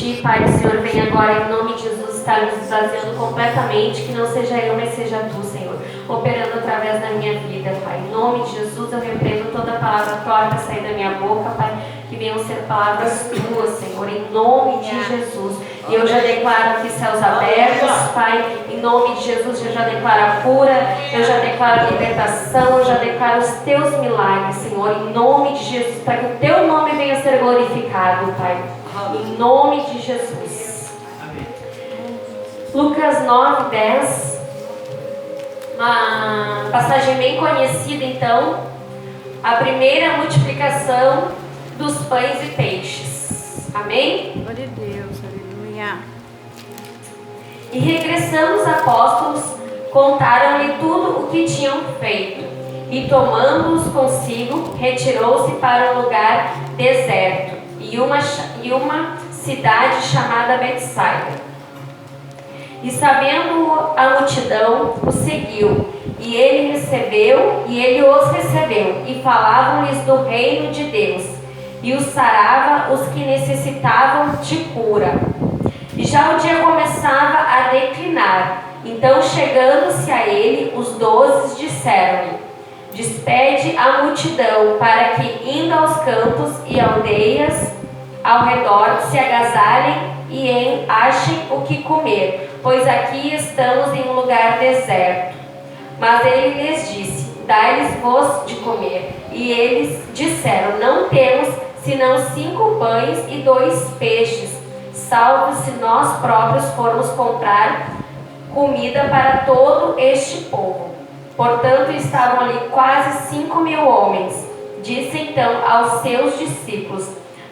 Ti, Pai, o Senhor vem agora em nome de Jesus estar nos esvaziando completamente, que não seja eu, mas seja Tu, Senhor, operando através da minha vida, Pai. Em nome de Jesus eu repreendo toda palavra torta sair da minha boca, Pai, que venham ser palavras Tuas, Senhor, em nome de Jesus. E eu já declaro aqui céus abertos, Pai, em nome de Jesus eu já declaro a cura, eu já declaro a libertação, eu já declaro os Teus milagres, Senhor, em nome de Jesus, para que o Teu nome venha a ser glorificado, Pai, em nome de Jesus. Amém. Lucas 9:10, uma passagem bem conhecida, então, a primeira multiplicação dos pães e peixes. Amém? Glória a Deus, aleluia. E regressando os apóstolos, contaram-lhe tudo o que tinham feito. E tomando-os consigo, retirou-se para um lugar deserto e uma cidade chamada Betsaida. E sabendo a multidão, o seguiu, e ele os recebeu, e falavam-lhes do reino de Deus, e os sarava os que necessitavam de cura. E já o dia começava a declinar. Então, chegando-se a ele, os 12 disseram-lhe: despede a multidão, para que, indo aos campos e aldeias ao redor, se agasalhem e achem o que comer, pois aqui estamos em um lugar deserto. Mas ele lhes disse: dai-lhes-vos de comer. E eles disseram: não temos senão 5 pães e 2 peixes, salvo se nós próprios formos comprar comida para todo este povo. Portanto, estavam ali quase 5.000 homens. Disse então aos seus discípulos: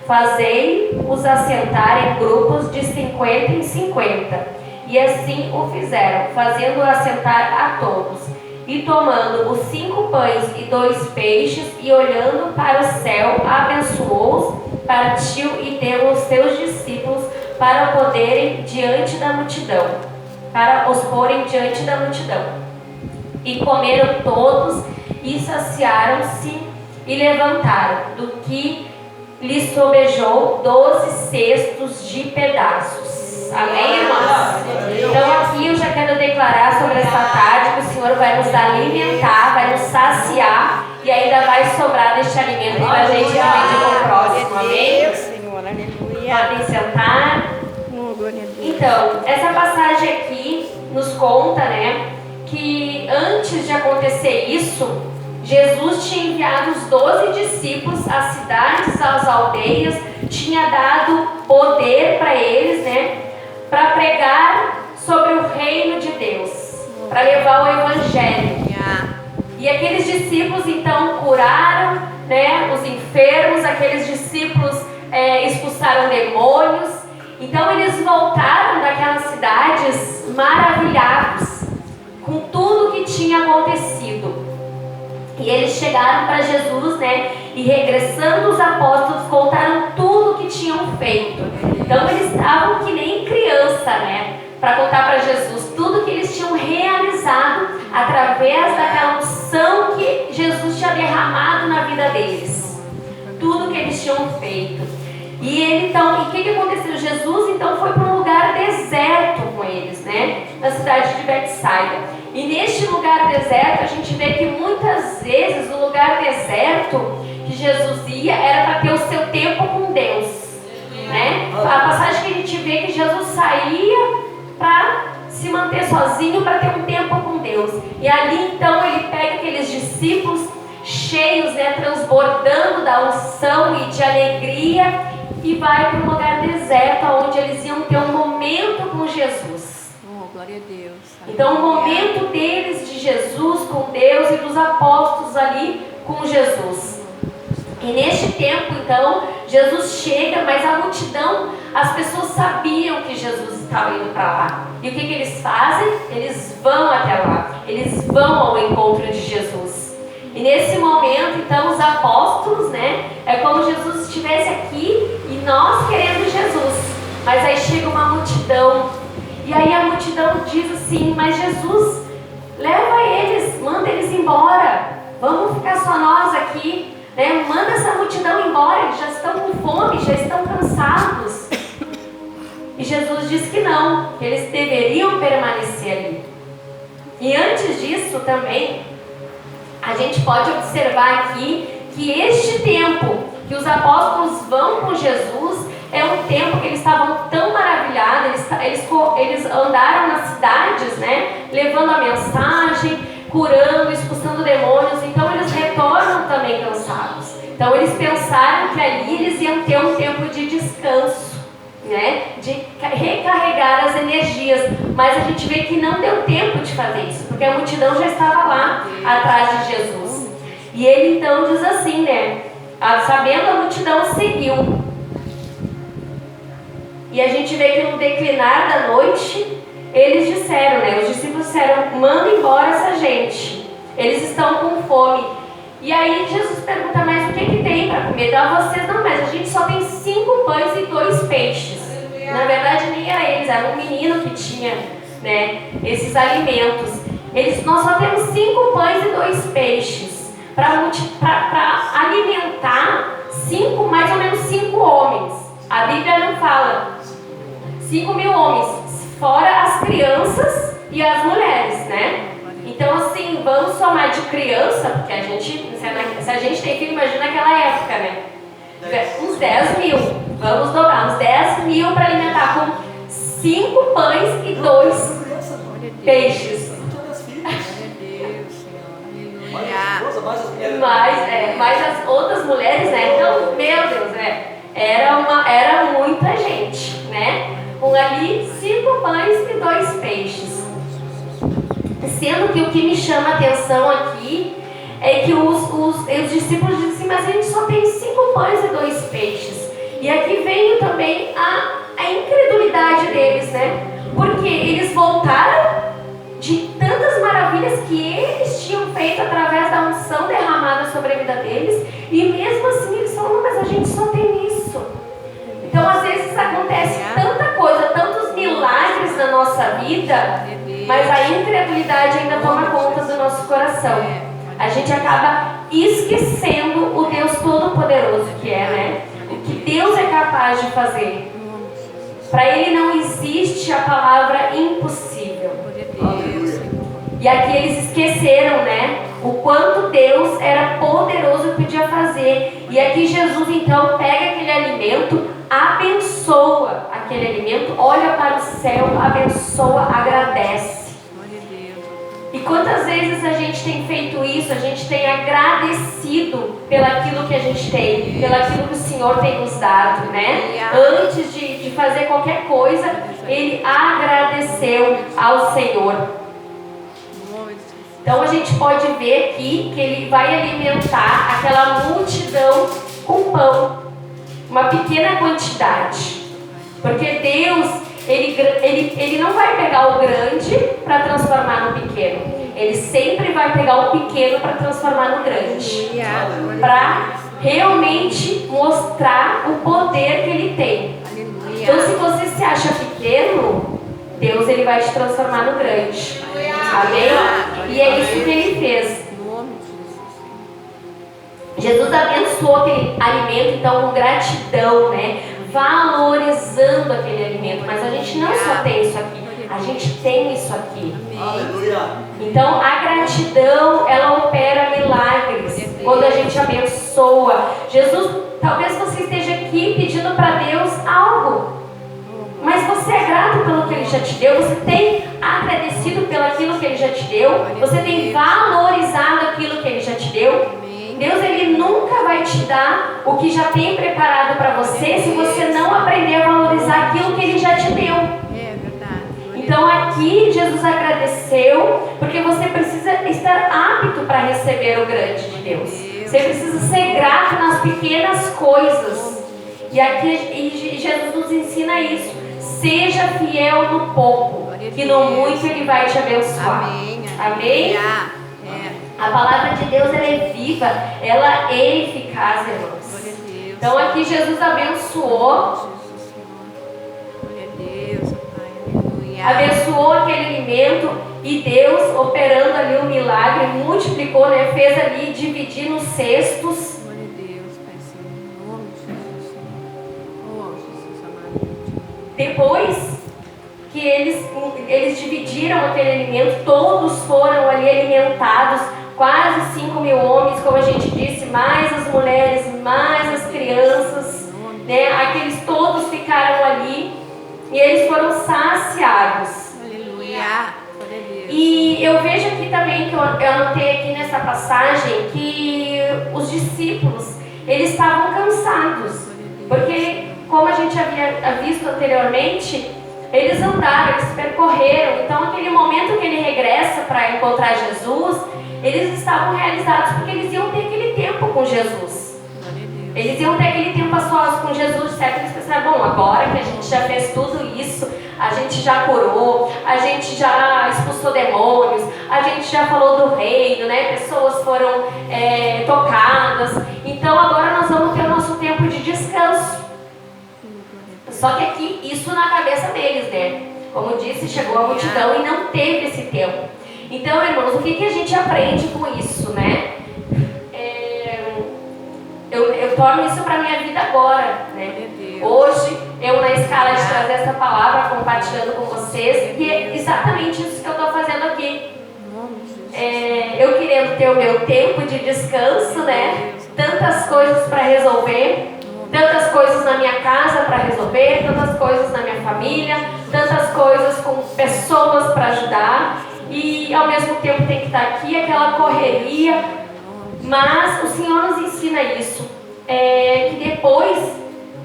fazei-os assentar em grupos de 50 em 50. E assim o fizeram, fazendo-o assentar a todos. E tomando os 5 pães e 2 peixes, e olhando para o céu, abençoou-os, partiu e deu aos seus discípulos para poderem diante da multidão, para os porem diante da multidão. E comeram todos, e saciaram-se, e levantaram, do que lhes sobejou 12 cestos de pedaços. Amém, irmãos? Então aqui eu já quero declarar sobre esta tarde que o Senhor vai nos alimentar, vai nos saciar, e ainda vai sobrar deste alimento para a gente dividir com o próximo. Amém? Podem sentar. Então, essa passagem aqui nos conta, né, que antes de acontecer isso, Jesus tinha enviado os 12 discípulos às cidades, às aldeias, tinha dado poder para eles, né, para pregar sobre o reino de Deus, para levar o evangelho. E aqueles discípulos então curaram, né, os enfermos, aqueles discípulos expulsaram demônios. Então eles voltaram daquelas cidades maravilhados com tudo que tinha acontecido. E eles chegaram para Jesus, né? E regressando os apóstolos contaram tudo o que tinham feito. Então eles estavam que nem criança, né? Para contar para Jesus tudo que eles tinham realizado através daquela unção que Jesus tinha derramado na vida deles. Tudo que eles tinham feito. E ele então, e o que aconteceu? Jesus então foi para um lugar deserto com eles, né? Na cidade de Betsaida. E neste lugar deserto a gente vê que muitas vezes o lugar deserto que Jesus ia era para ter o seu tempo com Deus, né? A passagem que a gente vê que Jesus saía para se manter sozinho, para ter um tempo com Deus. E ali então ele pega aqueles discípulos cheios, né, transbordando da unção e de alegria, e vai para um lugar deserto onde eles iam ter um momento com Jesus. Glória a Deus. Então o momento deles de Jesus com Deus e dos apóstolos ali com Jesus. E neste tempo então Jesus chega, mas a multidão, as pessoas sabiam que Jesus estava indo para lá. E o que eles fazem? Eles vão até lá, eles vão ao encontro de Jesus. E nesse momento então os apóstolos, né, é como Jesus estivesse aqui e nós querendo Jesus. Mas aí chega uma multidão. E aí a multidão diz assim: mas Jesus, leva eles, manda eles embora, vamos ficar só nós aqui, né? Manda essa multidão embora, eles já estão com fome, já estão cansados. E Jesus disse que não, que eles deveriam permanecer ali. E antes disso também, a gente pode observar aqui que este tempo que os apóstolos vão com Jesus é um tempo que eles estavam tão maravilhados, eles andaram nas cidades, né, levando a mensagem, curando, expulsando demônios, então eles retornam também cansados. Então eles pensaram que ali eles iam ter um tempo de descanso, né, de recarregar as energias, mas a gente vê que não deu tempo de fazer isso, porque a multidão já estava lá atrás de Jesus. E ele então diz assim, né, sabendo a multidão seguiu. E a gente vê que no declinar da noite, eles disseram, né, os discípulos disseram, manda embora essa gente, eles estão com fome. E aí Jesus pergunta, mas o que tem para comer? Dá vocês, não, mas a gente só tem 5 pães e 2 peixes. Na verdade nem era eles, era um menino que tinha, né, esses alimentos. Nós só temos 5 pães e 2 peixes para alimentar mais ou menos 5 homens. A Bíblia não fala 5.000 homens, fora as crianças e as mulheres, né? Então assim, vamos somar de criança, porque a gente, se a gente tem filho, imagina naquela época, né? Uns 10.000, vamos dobrar, uns 10.000 para alimentar com 5 pães e 2 peixes. Mas as outras mulheres, né? Então, meu Deus, era muita gente, né? Com ali 5 pães e 2 peixes. Sendo que o que me chama a atenção aqui é que os discípulos dizem assim, mas a gente só tem 5 pães e 2 peixes. E aqui vem também a incredulidade deles, né? Porque eles voltaram de tantas maravilhas que eles tinham feito através da unção derramada sobre a vida deles, e mesmo assim eles falam, não, mas a gente só tem isso. Então às vezes acontece tanta coisa, tantos milagres na nossa vida, mas a incredulidade ainda toma conta do nosso coração. A gente acaba esquecendo o Deus Todo-Poderoso que é, né? O que Deus é capaz de fazer. Para Ele não existe a palavra impossível. E aqui eles esqueceram, né? O quanto Deus era poderoso e podia fazer. E aqui Jesus então pega aquele alimento, abençoa aquele alimento, olha para o céu, abençoa, agradece. E quantas vezes a gente tem feito isso, a gente tem agradecido pelaquilo que a gente tem, pelaquilo que o Senhor tem nos dado, né? Antes de fazer qualquer coisa, ele agradeceu ao Senhor. Então a gente pode ver aqui que ele vai alimentar aquela multidão com pão, uma pequena quantidade. Porque Deus, ele não vai pegar o grande para transformar no pequeno. Ele sempre vai pegar o pequeno para transformar no grande. Para realmente mostrar o poder que ele tem. Então se você se acha pequeno, Deus ele vai te transformar no grande. Amém? E é isso que ele fez. Jesus abençoou aquele alimento, então, com gratidão, né? Valorizando aquele alimento. Mas a gente não só tem isso aqui, a gente tem isso aqui. Então, a gratidão, ela opera milagres quando a gente abençoa. Jesus, talvez você esteja aqui pedindo para Deus algo, mas você é grato pelo que Ele já te deu, você tem agradecido pelo aquilo que Ele já te deu, você tem valorizado aquilo que Ele já te deu. Deus, Ele nunca vai te dar o que já tem preparado para você se você não aprender a valorizar aquilo que Ele já te deu. É verdade. Então aqui Jesus agradeceu, porque você precisa estar apto para receber o grande de Deus. Você precisa ser grato nas pequenas coisas. E aqui Jesus nos ensina isso. Seja fiel no pouco, que no muito Ele vai te abençoar. Amém. Amém? A palavra de Deus, ela é viva, ela é eficaz, irmãos. Então aqui Jesus abençoou. Abençoou aquele alimento e Deus, operando ali o milagre, multiplicou, né? Fez ali dividir nos cestos. depois que eles dividiram aquele alimento, todos foram ali alimentados, quase 5.000 homens, como a gente disse, mais as mulheres, mais as crianças, né? Aqueles todos ficaram ali e eles foram saciados. Aleluia. E eu vejo aqui também, que eu anotei aqui nessa passagem, que os discípulos, eles estavam cansados, porque como a gente havia visto anteriormente, eles andaram, eles percorreram. Então aquele momento que ele regressa para encontrar Jesus, eles estavam realizados, porque eles iam ter aquele tempo com Jesus. Eles iam ter aquele tempo a sós com Jesus, certo? Eles pensaram, bom, agora que a gente já fez tudo isso, a gente já curou, a gente já expulsou demônios, a gente já falou do reino, né? Pessoas foram tocadas, então agora nós vamos ter o nosso tempo de descanso. Só que aqui, isso na cabeça deles, né? Como disse, chegou a multidão e não teve esse tempo. Então, irmãos, o que a gente aprende com isso, né? Eu torno isso para a minha vida agora, né? Hoje, eu na escala de trazer essa palavra, compartilhando com vocês, e é exatamente isso que eu estou fazendo aqui. Eu querendo ter o meu tempo de descanso, né? Tantas coisas para resolver, tantas coisas na minha casa para resolver, tantas coisas na minha família, tantas coisas com pessoas para ajudar, e ao mesmo tempo tem que estar aqui, aquela correria. Mas o Senhor nos ensina isso, que depois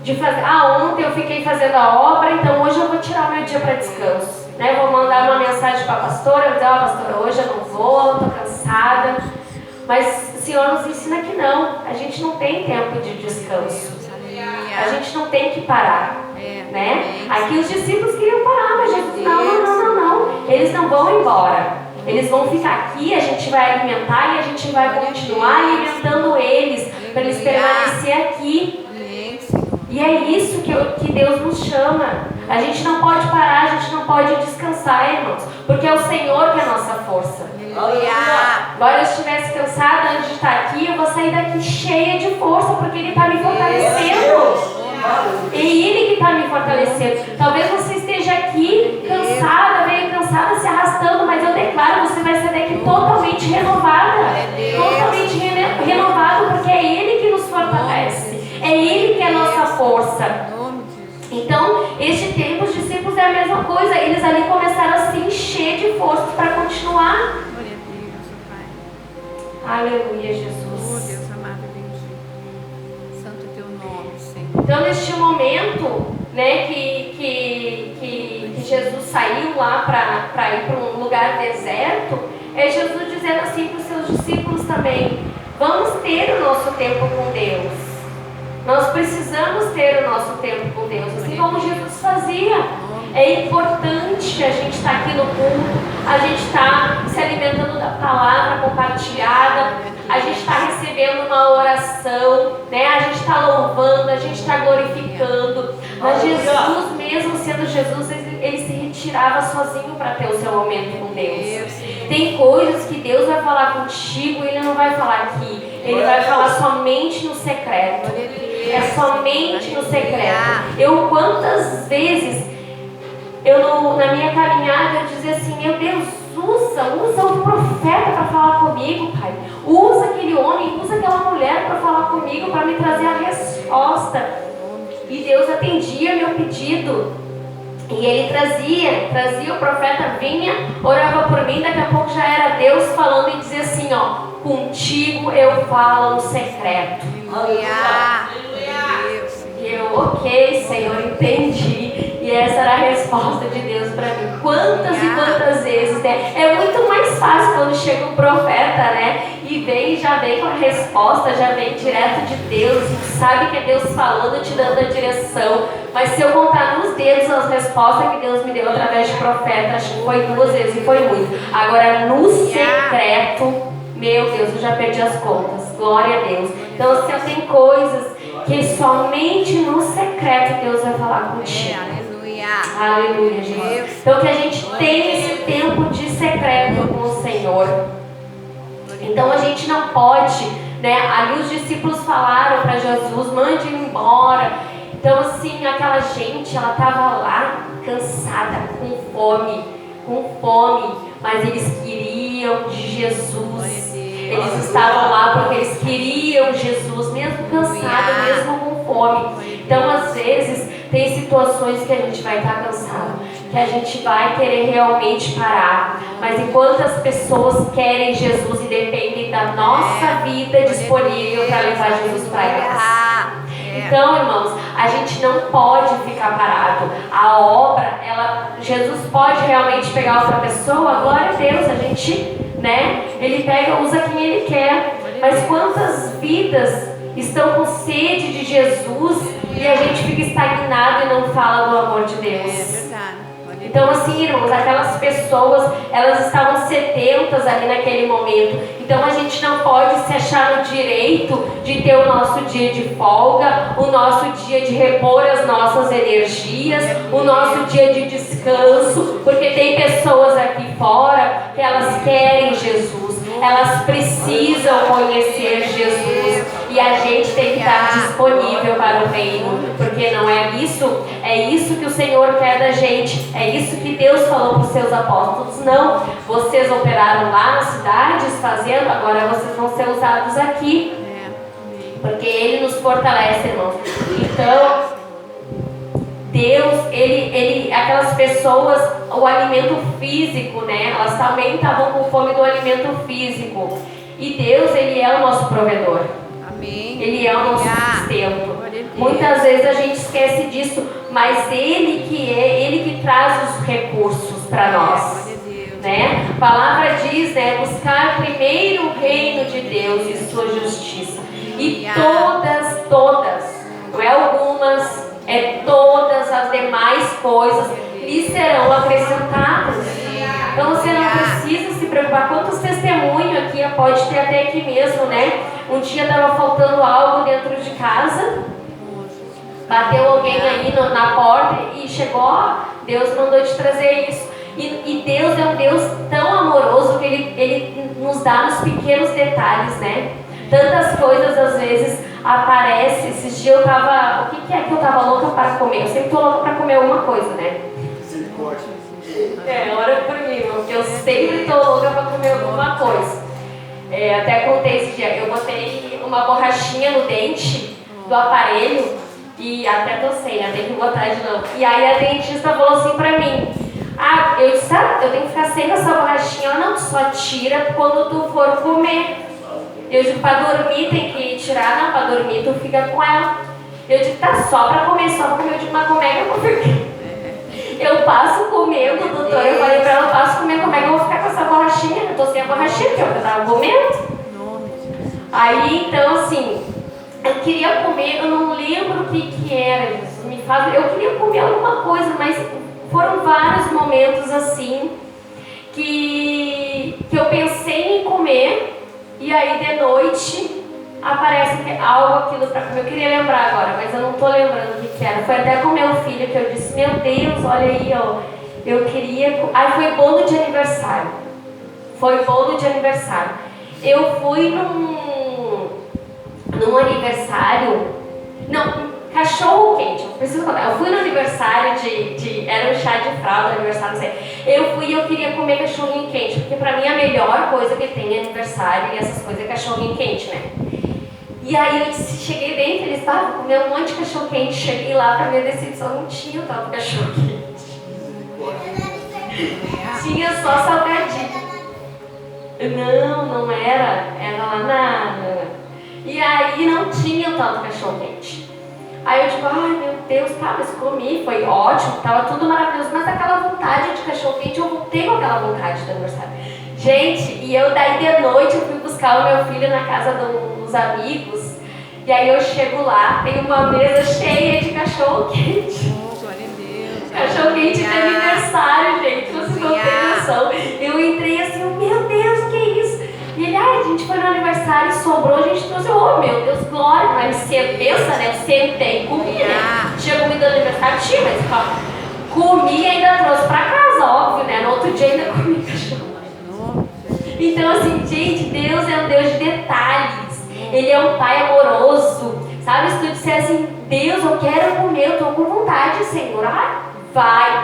de fazer, ontem eu fiquei fazendo a obra, então hoje eu vou tirar o meu dia para descanso, né? Vou mandar uma mensagem para a pastora, eu vou dizer, pastora, hoje eu não vou, eu estou cansada. Mas o Senhor nos ensina que não, a gente não tem tempo de descanso, a gente não tem que parar, né? Aqui os discípulos queriam parar, mas Jesus, não, eles não vão embora. Eles vão ficar aqui, a gente vai alimentar e a gente vai continuar alimentando eles, para eles permanecer aqui. E é isso que Deus nos chama. A gente não pode parar, a gente não pode descansar, irmãos, porque é o Senhor que é a nossa força. Agora eu estivesse cansada antes de estar aqui, eu vou sair daqui cheia de força, porque Ele está me fortalecendo. É Ele que está me fortalecendo. Talvez você esteja aqui cansada, meio cansada, se arrastando, mas eu declaro, você vai sair daqui totalmente renovada. Totalmente renovado, porque é Ele que nos fortalece. É Ele que é a nossa força. Então, este tempo, os discípulos é a mesma coisa. Eles ali começaram a se encher de força para continuar. Aleluia, Jesus. Deus amado, bendito. Santo teu nome, Senhor. Então, neste momento, né, que Jesus saiu lá para ir para um lugar deserto, é Jesus dizendo assim para os seus discípulos também: vamos ter o nosso tempo com Deus. Nós precisamos ter o nosso tempo com Deus, assim como Jesus fazia. É importante a gente estar aqui no culto, a gente está se alimentando da palavra compartilhada, a gente está recebendo uma oração, né? A gente está louvando, a gente está glorificando. Mas Jesus, mesmo sendo Jesus, ele se retirava sozinho para ter o seu momento com Deus. Tem coisas que Deus vai falar contigo e Ele não vai falar aqui. Ele vai falar somente no secreto. É somente no secreto. Quantas vezes na minha caminhada eu dizia assim: meu Deus, usa o profeta para falar comigo, Pai. Usa aquele homem, usa aquela mulher para falar comigo, para me trazer a resposta. E Deus atendia meu pedido. E Ele trazia o profeta, vinha, orava por mim, daqui a pouco já era Deus falando e dizia assim, contigo eu falo no secreto. E eu, ok, Senhor, entendi. E essa era a resposta de Deus para mim. Quantas e quantas vezes, né? É muito mais fácil quando chega um profeta, né? E já vem com a resposta, já vem direto de Deus. E sabe que é Deus falando, te dando a direção. Mas se eu contar nos dedos as respostas que Deus me deu através de profeta, acho que foi 2 vezes e foi muito. Agora, no secreto, meu Deus, eu já perdi as contas. Glória a Deus. Então, assim, tem coisas que somente no secreto Deus vai falar contigo. Aleluia, Jesus. Então que a gente tenha esse tempo de secreto com o Senhor. Então a gente não pode, né? Ali os discípulos falaram para Jesus: mande embora. Então assim, aquela gente, ela estava lá cansada, com fome, mas eles queriam de Jesus. Eles estavam lá porque eles queriam Jesus, mesmo cansado, mesmo com fome. Então às vezes tem situações que a gente vai estar cansado, que a gente vai querer realmente parar, mas enquanto as pessoas querem Jesus e dependem da nossa vida disponível para levar Jesus para elas. Então, irmãos, a gente não pode ficar parado. A obra, Jesus pode realmente pegar outra pessoa, glória a Deus, a gente, ele pega, usa quem ele quer. Mas quantas vidas estão com sede de Jesus e a gente fica estagnado e não fala do amor de Deus? É verdade. Então assim, irmãos, aquelas pessoas, elas estavam sedentas ali naquele momento. Então a gente não pode se achar no direito de ter o nosso dia de folga, o nosso dia de repor as nossas energias, o nosso dia de descanso, porque tem pessoas aqui fora que elas querem Jesus, elas precisam conhecer Jesus. E a gente tem que estar disponível para o reino, porque não é isso que o Senhor quer da gente, é isso que Deus falou para os seus apóstolos. Não, vocês operaram lá nas cidades fazendo, agora vocês vão ser usados aqui, porque Ele nos fortalece, irmãos. Então, Deus, aquelas pessoas, o alimento físico, elas também estavam com fome do alimento físico. E Deus, Ele é o nosso provedor. Amém. Ele é o nosso sustento. Muitas vezes a gente esquece disso, mas Ele que traz os recursos para nós. A palavra diz, buscar primeiro o reino de Deus e sua justiça. E todas, não é algumas, é todas as demais coisas lhe serão acrescentadas. Então você não precisa se preocupar. Quantos testemunhos aqui, pode ter até aqui mesmo, Um dia estava faltando algo dentro de casa, bateu alguém aí na porta e chegou, Deus mandou te trazer isso. E Deus é um Deus tão amoroso que Ele nos dá nos pequenos detalhes, Tantas coisas às vezes aparecem. Esses dias eu tava, o que é que eu tava louca para comer? Eu sempre tô louca para comer alguma coisa, Ora por mim, porque eu sempre tô louca para comer alguma coisa. Até contei esse dia, eu botei uma borrachinha no dente do aparelho e até tocei, tem que botar de novo. E aí a dentista falou assim pra mim, eu disse, eu tenho que ficar sem essa borrachinha. Ela, não, só tira quando tu for comer. Eu disse, pra dormir tem que tirar, não, pra dormir tu fica com ela. Eu disse, tá, só pra comer. Eu digo, mas como é que eu vou ficar? Eu passo comendo, doutor, eu falei pra ela, eu passo comendo, como é que eu vou ficar com essa borrachinha? Eu tô sem a borrachinha, porque eu tava comendo. Aí, então, assim, eu queria comer, eu não lembro o que era, eu queria comer alguma coisa, mas foram vários momentos assim, que eu pensei em comer, e aí de noite aparece aquilo pra comer. Eu queria lembrar agora, mas eu não tô lembrando o que era. Foi até com meu filho que eu disse, meu Deus, olha aí, eu queria... Aí foi bolo de aniversário. Eu fui num aniversário... Não, cachorro quente, eu preciso contar. Eu fui no aniversário era um chá de fralda, aniversário, não sei. Eu fui e eu queria comer cachorrinho quente, porque pra mim a melhor coisa que tem aniversário e essas coisas é cachorrinho quente, E aí eu cheguei bem feliz, vou comer um monte de cachorro quente. Cheguei lá, pra minha decepção, não tinha o tal do cachorro quente. Tinha só salgadinho. Não era. Era lá na... E aí não tinha o tal do cachorro quente. Aí eu digo, ai meu Deus, mas comi, foi ótimo, tava tudo maravilhoso. Mas aquela vontade de cachorro quente, eu voltei com aquela vontade do aniversário. Gente, e eu daí de noite eu fui buscar o meu filho na casa dos amigos. E aí eu chego lá, tem uma mesa cheia de cachorro quente. Cachorro quente de aniversário, gente, vocês não têm noção. Eu entrei assim, meu Deus, que isso? E ele, a gente foi no aniversário e sobrou, a gente trouxe, meu Deus, glória. Mas você pensa, eu sentei e comi, Tinha comida no aniversário, mas comi e ainda trouxe pra casa, óbvio, No outro dia ainda comi cachorro. Então assim, gente, Deus é um Deus de detalhes. Ele é um pai amoroso. Sabe, se tu disser assim, Deus, eu quero comer, eu estou com vontade, Senhor.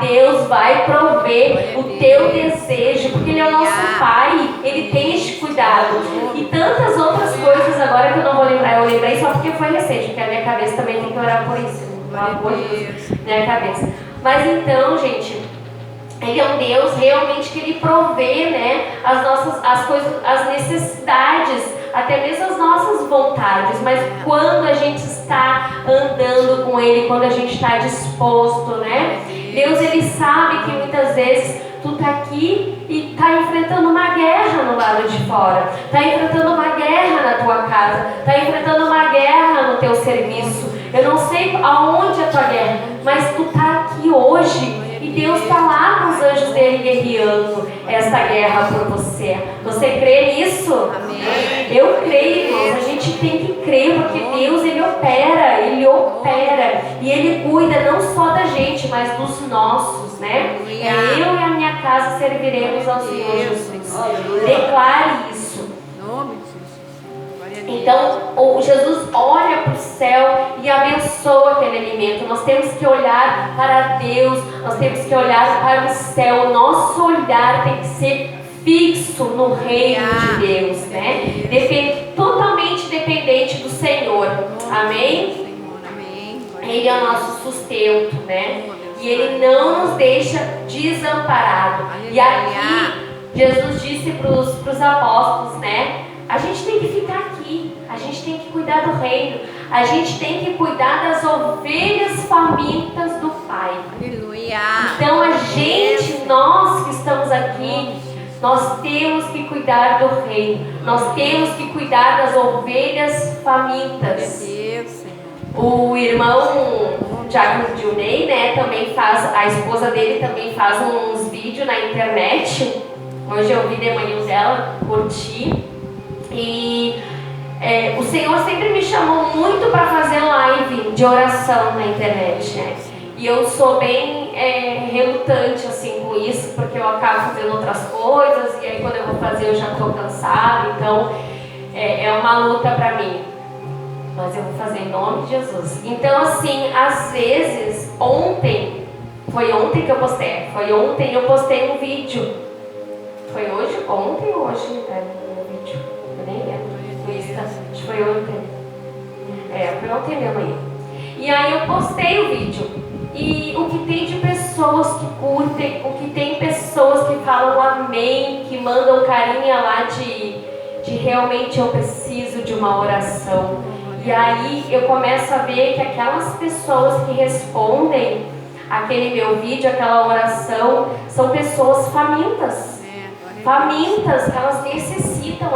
Deus vai prover o teu desejo, porque Ele é o nosso Pai, Ele tem este cuidado. E tantas outras coisas agora que eu não vou lembrar, eu lembrei só porque foi recente, porque a minha cabeça também tem que orar por isso. Pelo amor de Deus, minha cabeça. Mas então, gente, Ele é um Deus realmente que Ele provê, né, as coisas, as necessidades, até mesmo as nossas vontades. Mas quando a gente está andando com Ele, quando a gente está disposto, né, Deus, Ele sabe que muitas vezes tu tá aqui e tá enfrentando uma guerra no lado de fora, tá enfrentando uma guerra na tua casa, tá enfrentando uma guerra no teu serviço. Eu não sei aonde é a tua guerra, mas tu tá aqui hoje e Deus está lá com os anjos dele guerreando esta guerra por você. Você crê nisso? Amém. Eu creio, irmãos. A gente tem que crer, porque Deus, Ele opera e Ele cuida não só da gente, mas dos nossos, né? É eu e a minha casa serviremos ao Senhor Jesus. Declare isso. Então, Jesus olha para o céu e abençoa aquele alimento. Nós temos que olhar para Deus, nós temos que olhar para o céu. O nosso olhar tem que ser fixo no reino de Deus, né? Totalmente dependente do Senhor. Amém? Ele é o nosso sustento, né? E Ele não nos deixa desamparado. E aqui, Jesus disse para os apóstolos, né? A gente tem que ficar aqui, a gente tem que cuidar do reino, a gente tem que cuidar das ovelhas famintas do Pai. Aleluia. Então nós que estamos aqui, nós temos que cuidar do reino, nós temos que cuidar das ovelhas famintas. O irmão Jaco Dilney, né, também faz, a esposa dele também faz uns vídeos na internet. Hoje eu vi de manhã dela, curti. E o Senhor sempre me chamou muito para fazer live de oração na internet, né? E eu sou bem relutante assim com isso, porque eu acabo fazendo outras coisas, e aí quando eu vou fazer eu já estou cansada, então é uma luta para mim. Mas eu vou fazer em nome de Jesus. Então assim, às vezes, foi ontem que eu postei, eu postei um vídeo. Foi hoje? Ontem ou hoje, né? No vídeo. Eu nem lembro. No Insta. Acho que foi ontem. Foi ontem mesmo aí. E aí eu postei o vídeo. E o que tem de pessoas que curtem, o que tem pessoas que falam amém, que mandam carinha lá de realmente eu preciso de uma oração. E aí eu começo a ver que aquelas pessoas que respondem aquele meu vídeo, aquela oração, são pessoas famintas. Famintas, elas necessitam,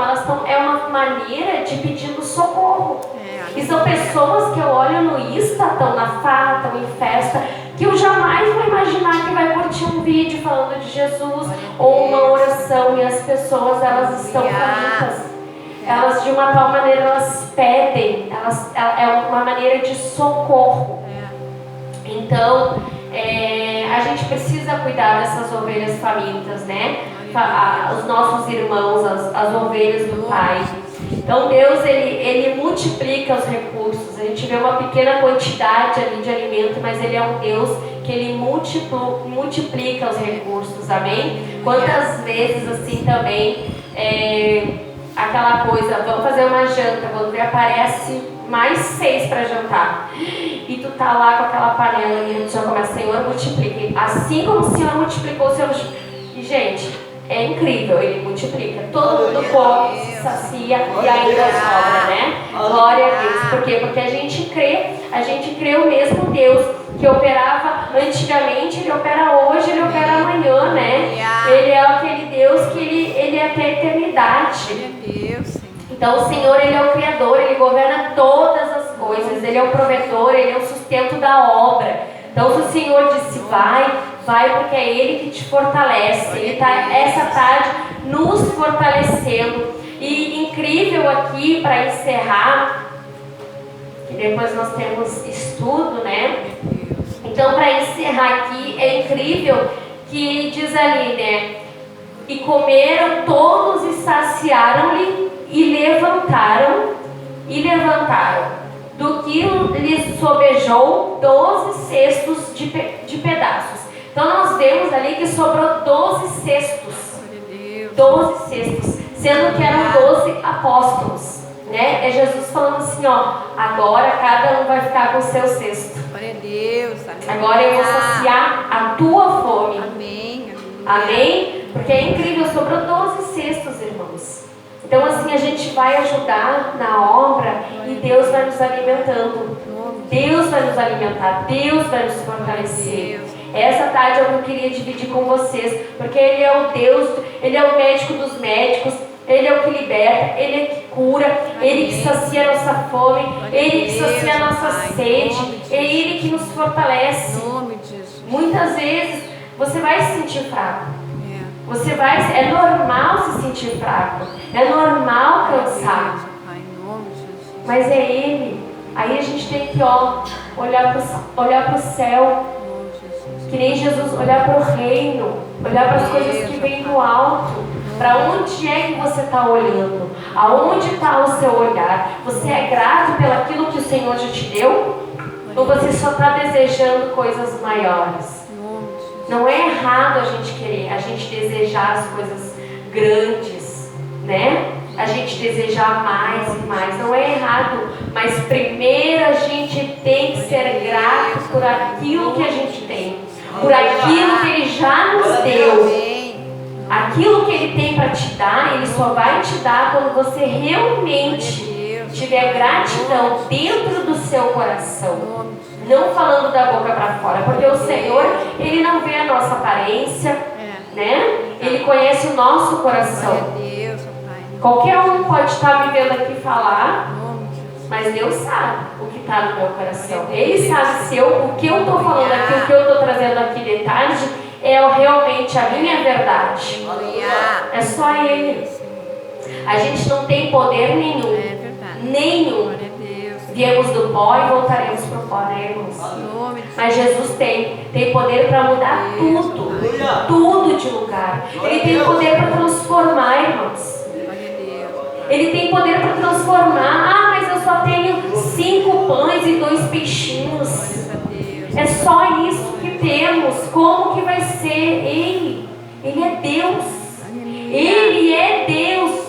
é uma maneira de pedindo socorro. E são pessoas que eu olho no Insta, estão na farra, estão em festa, que eu jamais vou imaginar que vai curtir um vídeo falando de Jesus ou uma oração, e as pessoas, elas estão famintas. Elas, de uma tal maneira, elas pedem, é uma maneira de socorro. Então, a gente precisa cuidar dessas ovelhas famintas, né? Os nossos irmãos, as ovelhas do Pai. Então Deus, ele multiplica os recursos. A gente vê uma pequena quantidade ali de alimento, mas Ele é um Deus que Ele multiplica os recursos, amém? Quantas vezes assim também, aquela coisa, vamos fazer uma janta, quando ver aparece mais 6 para jantar, e tu tá lá com aquela panela e tu já começa, Senhor, multiplique. Assim como o Senhor multiplicou, o Senhor e gente, é incrível, Ele multiplica. Todo mundo come, se sacia e ainda sobra, né? Glória a Deus. Por quê? Porque a gente crê o mesmo Deus que operava antigamente, Ele opera hoje, Ele opera amanhã, né? Ele é aquele Deus que Ele é até a eternidade. Então o Senhor, Ele é o Criador, Ele governa todas as coisas, Ele é o provedor, Ele é o sustento da obra. Então se o Senhor disse vai porque é Ele que te fortalece. Ele está essa tarde nos fortalecendo. E incrível aqui, para encerrar, que depois nós temos estudo, né? Então, para encerrar aqui, é incrível que diz ali, né? E comeram todos e saciaram-lhe e levantaram. do que lhes sobejou 12 cestos de pedaços. Então nós vemos ali que sobrou 12 cestos. 12 cestos, sendo que eram 12 apóstolos. Né? É Jesus falando assim, ó, agora cada um vai ficar com o seu cesto. Glória a Deus. Amém. Agora eu vou saciar a tua fome. Amém. Amém? Porque é incrível, sobrou 12 cestos, irmãos. Então assim a gente vai ajudar na obra e Deus vai nos alimentando. Deus vai nos alimentar, Deus vai nos fortalecer. Essa tarde eu queria dividir com vocês, porque Ele é o Deus, Ele é o médico dos médicos, Ele é o que liberta, Ele é que cura, Ele que sacia a nossa fome, Ele que sacia a nossa sede, é Ele que nos fortalece. Muitas vezes você vai se sentir fraco. É normal se sentir fraco, é normal cansar, mas é Ele. Aí a gente tem que olhar para o céu, que nem Jesus, olhar para o reino, olhar para as coisas que vêm do alto. Para onde é que você está olhando? Aonde está o seu olhar? Você é grato pelaquilo que o Senhor já te deu? Ou você só está desejando coisas maiores? Não é errado a gente desejar as coisas grandes, né? A gente desejar mais e mais, não é errado, mas primeiro a gente tem que ser grato por aquilo que a gente tem, por aquilo que Ele já nos deu. Aquilo que Ele tem para te dar, Ele só vai te dar quando você realmente tiver gratidão dentro do seu coração. Não falando da boca para fora, porque o Senhor, Ele não vê a nossa aparência, né? Ele conhece o nosso coração. Qualquer um pode estar me vendo aqui falar, mas Deus sabe o que está no meu coração. Ele sabe se o que eu estou falando aqui, o que eu estou trazendo aqui de tarde, é realmente a minha verdade. É só Ele. A gente não tem poder nenhum. Nenhum. Viemos do pó e voltaremos para o pó, né, irmãos? Mas Jesus tem poder para mudar tudo. Tudo de lugar. Ele tem poder para transformar, irmãos. Ele tem poder para transformar. Ah, mas eu só tenho 5 pães e 2 peixinhos. É só isso que temos. Como que vai ser? Ele é Deus. Ele é Deus.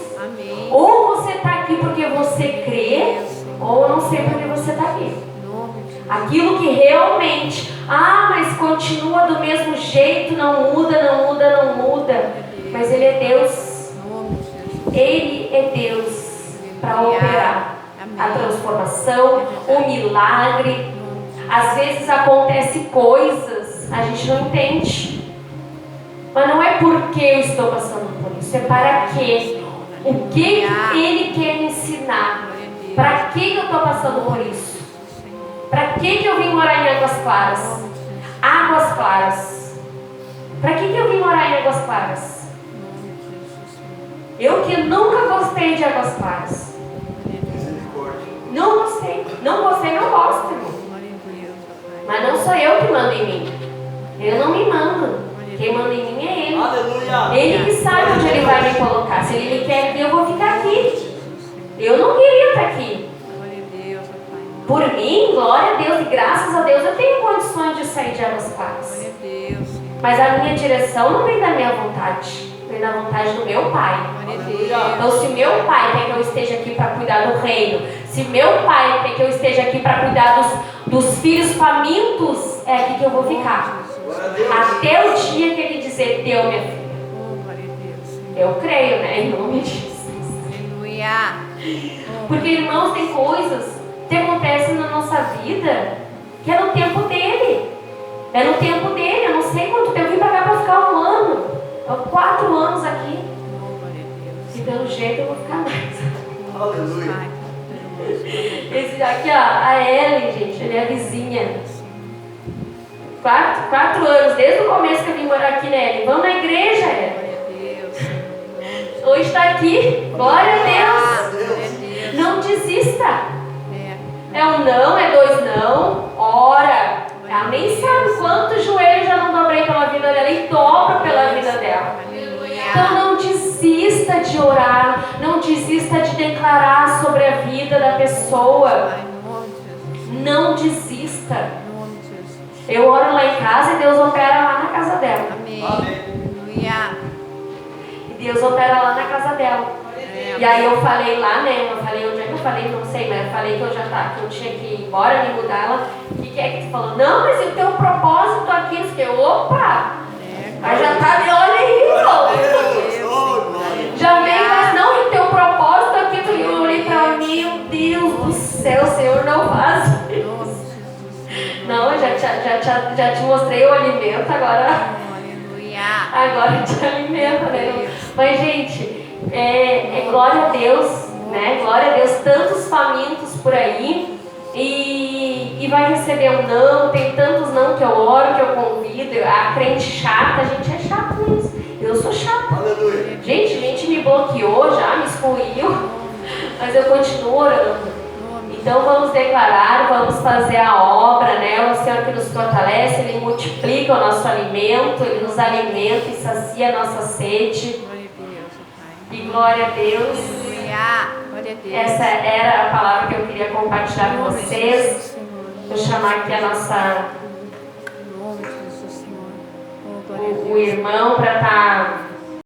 Ou você está aqui porque você crê, ou eu não sei porque você está aqui. Aquilo que realmente, mas continua do mesmo jeito, não muda, não muda, não muda. Mas Ele é Deus. Ele é Deus para operar a transformação, o milagre. Às vezes acontece coisas, a gente não entende. Mas não é porque eu estou passando por isso, é para quê? O que Ele quer me ensinar? Para que eu estou passando por isso? Para que eu vim morar em Águas Claras? Águas Claras. Para que eu vim morar em Águas Claras? Eu que nunca gostei de Águas Claras. Não gostei. Não gostei, não gosto, irmão. Mas não sou eu que mando em mim. Eu não me mando. Quem manda em mim é Ele. Ele que sabe onde Ele vai me colocar. Se Ele me quer aqui, eu vou ficar aqui. Eu não queria estar aqui. Por mim, glória a Deus e graças a Deus, eu tenho condições de sair de Águas Claras. Mas a minha direção não vem da minha vontade. Vem da vontade do meu Pai. Então, se meu Pai quer que eu esteja aqui para cuidar do reino, se meu Pai quer que eu esteja aqui para cuidar dos filhos famintos, é aqui que eu vou ficar. Até o dia que Ele dizer, deu, minha filha. Eu creio, né? Em nome de Jesus. Porque, irmãos, tem coisas que acontecem na nossa vida que é no tempo dele. É no tempo dele. Eu não sei quanto tempo. Eu vim para cá para ficar 1 ano. 4 anos aqui. E pelo jeito eu vou ficar mais. Aleluia. Esse aqui, ó, a Ellen, gente, ele é a vizinha. 4 anos, desde o começo que eu vim morar aqui, né, Ellen? Vamos na igreja, Ellen. Hoje está aqui. Glória a Deus. Não desista. É um não, é 2 não. Ora. Ela nem sabe quantos joelhos já não dobrei pela vida dela e dobro pela vida dela. Então não desista de orar. Não desista de declarar sobre a vida da pessoa. Não desista. Em nome de Jesus. Eu oro lá em casa e Deus opera lá na casa dela. Amém. Aleluia. E Deus opera lá na casa dela. É. E aí eu falei lá, né? Eu falei, onde é que eu falei? Não sei, mas eu falei que eu já que eu tinha que ir embora, me mudar. Ela, o que é que tu falou? Não, mas eu tenho um propósito aqui. Eu fiquei, opa! Mas já tá, olha aí, irmão. Já vem, mas não, e teu propósito aqui. Eu olhei pra mim, meu Deus do céu, o Senhor não faz isso. Não, eu já te mostrei o alimento, agora te alimenta, né? Mas, gente, glória a Deus, né? Glória a Deus, tantos famintos por aí. E vai receber um não, tem tantos não que eu oro, que eu convido. A crente chata, a gente é chato mesmo. Eu sou chata. Aleluia. Gente me bloqueou já, me excluiu, mas eu continuo orando. Então vamos declarar, vamos fazer a obra, né? O Senhor que nos fortalece, Ele multiplica o nosso alimento, Ele nos alimenta e sacia a nossa sede. E glória a Deus. Glória a Deus. Essa era a palavra que eu queria compartilhar com vocês. Vou chamar aqui a nossa, o irmão para estar